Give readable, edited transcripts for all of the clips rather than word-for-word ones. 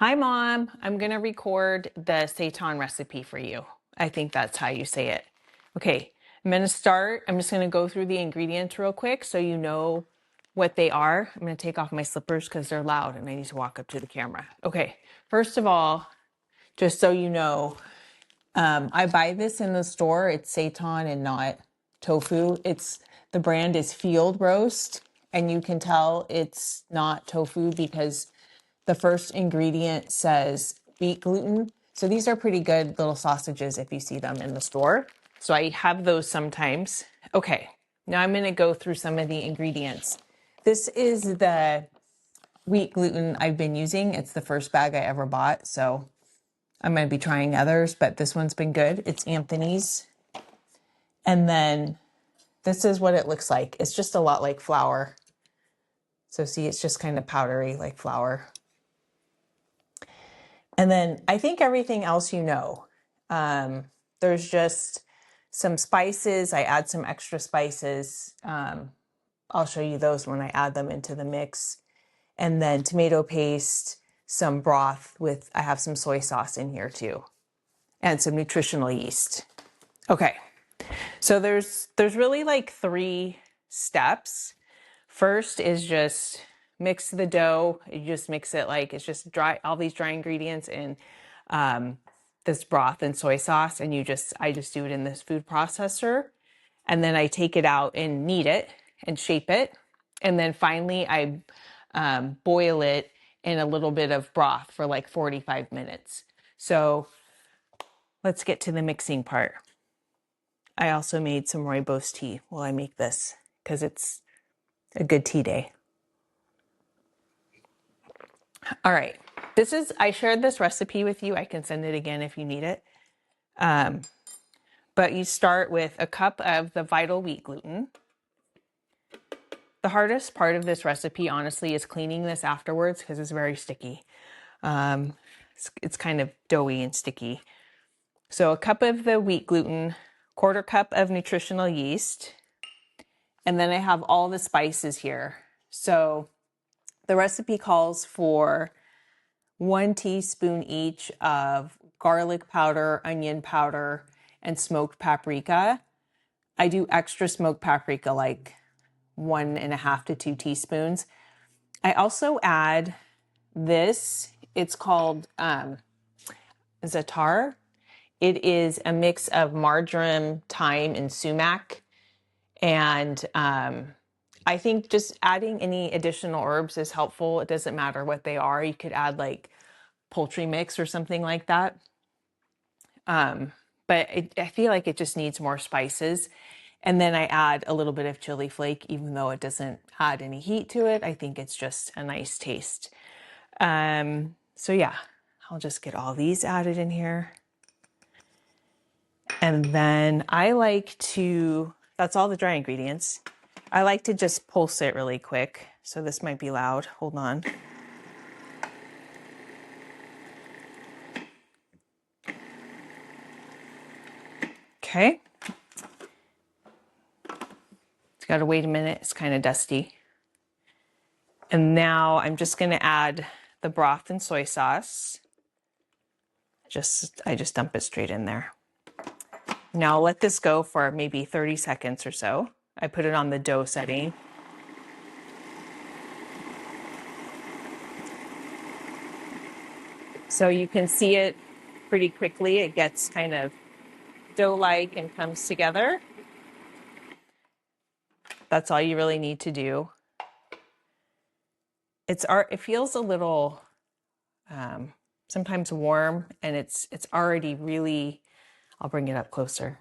Hi, Mom. I'm going to record the Seitan recipe for you. I think that's how you say it. Okay, I'm going to start. I'm just going to go through the ingredients real quick so you know what they are. I'm going to take off my slippers because they're loud and I need to walk up to the camera. Okay, first of all, just so you know, I buy this in the store. It's seitan and not tofu. The brand is Field Roast, and you can tell it's not tofu because the first ingredient says wheat gluten. So these are pretty good little sausages if you see them in the store. So I have those sometimes. Okay, now I'm going to go through some of the ingredients. This is the wheat gluten I've been using. It's the first bag I ever bought, so I'm going to be trying others, but this one's been good. It's Anthony's. And then this is what it looks like. It's just a lot like flour. So see, it's just kind of powdery like flour. And then I think everything else you know. There's just some spices. I add some extra spices. I'll show you those when I add them into the mix. And then tomato paste, some broth I have some soy sauce in here too, and some nutritional yeast. Okay, so there's really like 3 steps. First is just mix the dough. You just mix it like it's just dry, all these dry ingredients in this broth and soy sauce, and I just do it in this food processor, and then I take it out and knead it and shape it, and then finally I boil it in a little bit of broth for like 45 minutes. So let's get to the mixing part. I also made some rooibos tea while I make this because it's a good tea day. All right, I shared this recipe with you. I can send it again if you need it. But you start with a cup of the vital wheat gluten. The hardest part of this recipe, honestly, is cleaning this afterwards because it's very sticky. It's kind of doughy and sticky. So a cup of the wheat gluten, 1/4 cup of nutritional yeast, and then I have all the spices here. So the recipe calls for 1 teaspoon each of garlic powder, onion powder, and smoked paprika. I do extra smoked paprika, like 1.5 to 2 teaspoons. I also add this. It's called Za'atar. It is a mix of marjoram, thyme, and sumac. And I think just adding any additional herbs is helpful. It doesn't matter what they are. You could add like poultry mix or something like that. But I feel like it just needs more spices. And then I add a little bit of chili flake, even though it doesn't add any heat to it. I think it's just a nice taste. So yeah, I'll just get all these added in here. And then that's all the dry ingredients. I like to just pulse it really quick. So this might be loud. Hold on. Okay. It's got to wait a minute. It's kind of dusty. And now I'm just going to add the broth and soy sauce. I just dump it straight in there. Now I'll let this go for maybe 30 seconds or so. I put it on the dough setting. So you can see it pretty quickly. It gets kind of dough-like and comes together. That's all you really need to do. It feels a little sometimes warm, and it's already really, I'll bring it up closer.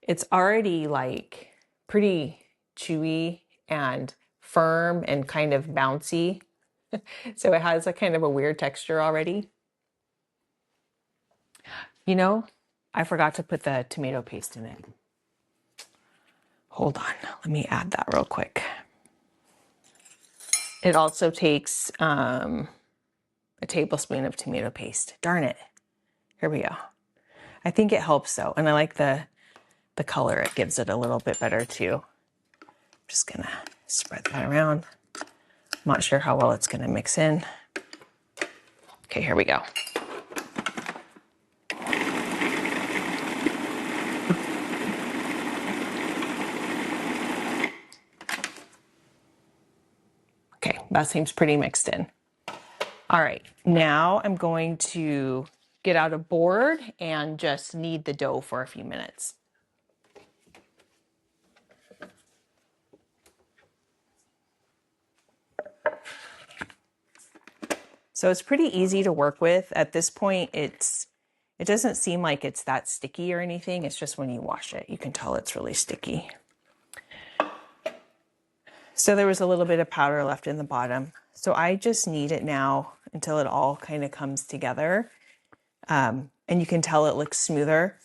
It's already like pretty chewy and firm and kind of bouncy. So it has a kind of a weird texture already. You know, I forgot to put the tomato paste in it. Hold on, let me add that real quick. It also takes a tablespoon of tomato paste. Darn it. Here we go. I think it helps though, and I like the color. It gives it a little bit better too. I'm just gonna spread that around. I'm not sure how well it's gonna mix in. Okay, here we go. Okay, that seems pretty mixed in. All right, now I'm going to get out a board and just knead the dough for a few minutes. So it's pretty easy to work with. At this point, it doesn't seem like it's that sticky or anything. It's just when you wash it, you can tell it's really sticky. So there was a little bit of powder left in the bottom. So I just knead it now until it all kind of comes together. And you can tell it looks smoother.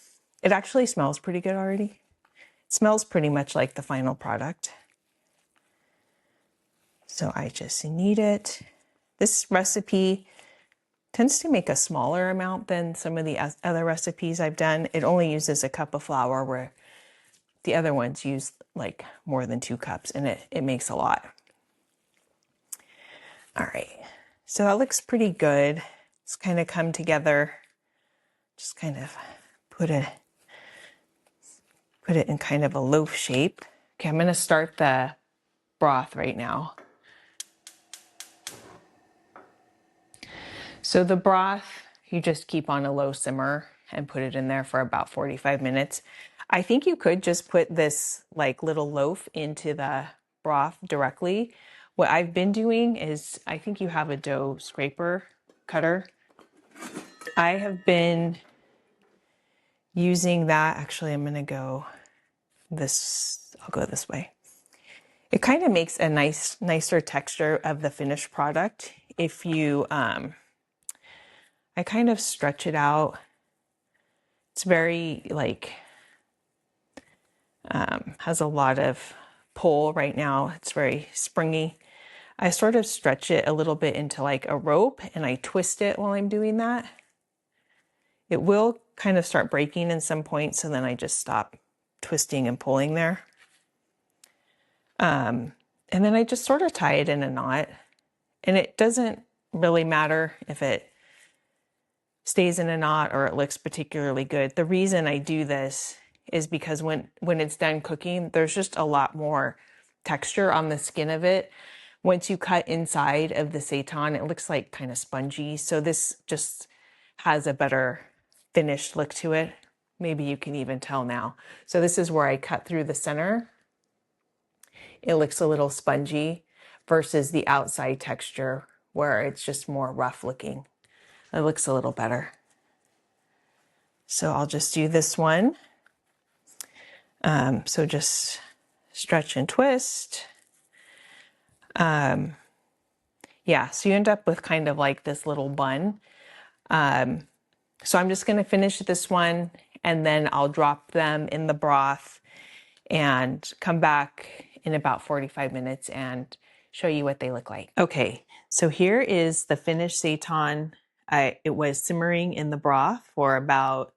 It actually smells pretty good already. It smells pretty much like the final product. So I just knead it. This recipe tends to make a smaller amount than some of the other recipes I've done. It only uses a cup of flour where the other ones use like more than 2 cups, and it makes a lot. All right, so that looks pretty good. It's kind of come together. Just kind of put it in kind of a loaf shape. Okay, I'm gonna start the broth right now. So the broth, you just keep on a low simmer and put it in there for about 45 minutes. I think you could just put this like little loaf into the broth directly. What I've been doing is, I think you have a dough scraper cutter. I have been using that. Actually, I'm gonna go I'll go this way. It kind of makes a nicer texture of the finished product if you, I kind of stretch it out. It's very like, has a lot of pull right now. It's very springy. I sort of stretch it a little bit into like a rope, and I twist it while I'm doing that. It will kind of start breaking in some points, so then I just stop twisting and pulling there. And then I just sort of tie it in a knot, and it doesn't really matter if it stays in a knot or it looks particularly good. The reason I do this is because when it's done cooking, there's just a lot more texture on the skin of it. Once you cut inside of the seitan, it looks like kind of spongy. So this just has a better finished look to it. Maybe you can even tell now. So this is where I cut through the center. It looks a little spongy versus the outside texture where it's just more rough looking. It looks a little better. So I'll just do this one. So just stretch and twist. Yeah, so you end up with kind of like this little bun. So I'm just gonna finish this one, and then I'll drop them in the broth and come back in about 45 minutes and show you what they look like. Okay, so here is the finished seitan. It was simmering in the broth for about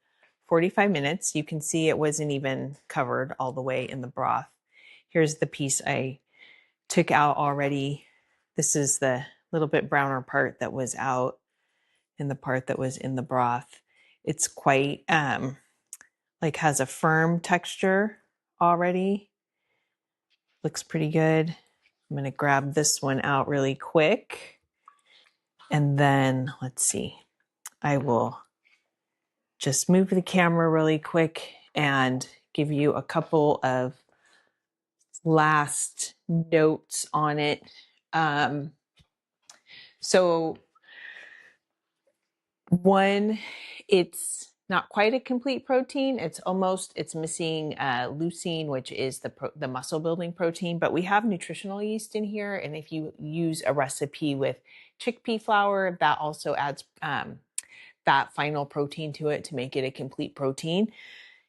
45 minutes. You can see it wasn't even covered all the way in the broth. Here's the piece I took out already. This is the little bit browner part that was out, and the part that was in the broth. It's quite, like has a firm texture already. Looks pretty good. I'm gonna grab this one out really quick. And then, let's see, I will just move the camera really quick and give you a couple of last notes on it. So one, it's not quite a complete protein. It's missing leucine, which is the muscle building protein, but we have nutritional yeast in here. And if you use a recipe with chickpea flour, that also adds that final protein to it to make it a complete protein.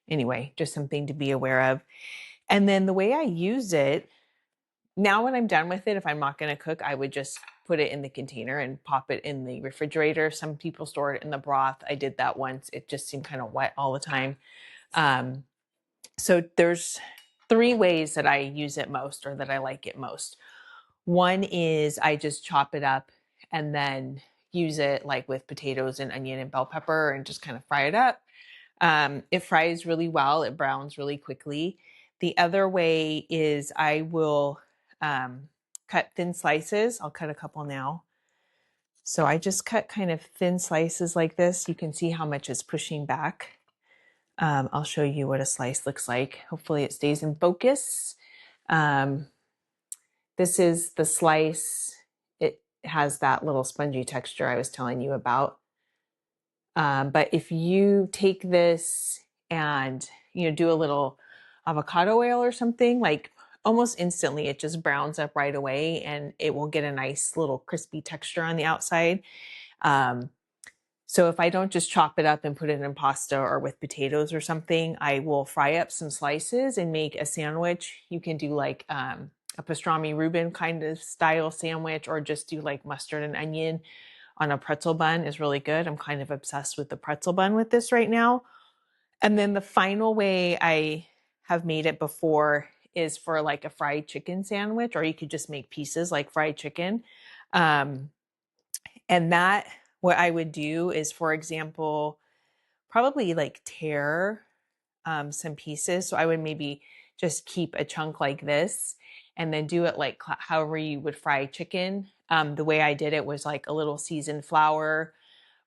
Anyway, just something to be aware of. And then the way I use it, now when I'm done with it, if I'm not going to cook, I would just put it in the container and pop it in the refrigerator. Some people store it in the broth. I did that once. It just seemed kind of wet all the time. So there's 3 ways that I use it most, or that I like it most. One is I just chop it up and then use it like with potatoes and onion and bell pepper and just kind of fry it up. It fries really well. It browns really quickly. The other way is I will cut thin slices. I'll cut a couple now. So I just cut kind of thin slices like this. You can see how much it's pushing back. I'll show you what a slice looks like. Hopefully it stays in focus. This is the slice. It has that little spongy texture I was telling you about. But if you take this and, do a little avocado oil or something, like almost instantly, it just browns up right away and it will get a nice little crispy texture on the outside. So if I don't just chop it up and put it in pasta or with potatoes or something, I will fry up some slices and make a sandwich. You can do like a pastrami Reuben kind of style sandwich, or just do like mustard and onion on a pretzel bun is really good. I'm kind of obsessed with the pretzel bun with this right now. And then the final way I have made it before is for like a fried chicken sandwich, or you could just make pieces like fried chicken. And that, what I would do is, for example, probably like tear some pieces. So I would maybe just keep a chunk like this and then do it like however you would fry chicken. The way I did it was like a little seasoned flour,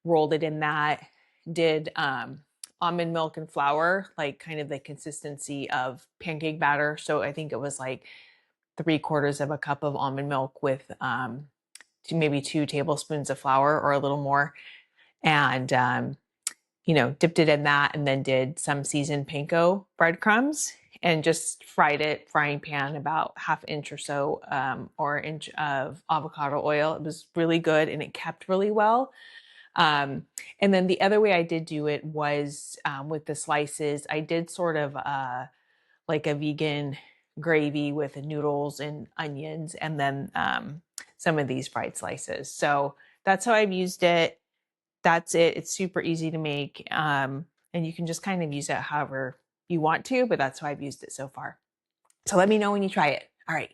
rolled it in that, did almond milk and flour, like kind of the consistency of pancake batter. So I think it was like 3/4 of a cup of almond milk with maybe 2 tablespoons of flour or a little more. And dipped it in that, and then did some seasoned panko breadcrumbs and just fried it, frying pan, about 1/2 inch or so, or inch of avocado oil. It was really good and it kept really well. And then the other way I did do it was with the slices. I did sort of like a vegan gravy with noodles and onions, and then some of these fried slices. So that's how I've used it. That's it. It's super easy to make. And you can just kind of use it however you want to, but that's how I've used it so far. So let me know when you try it. All right.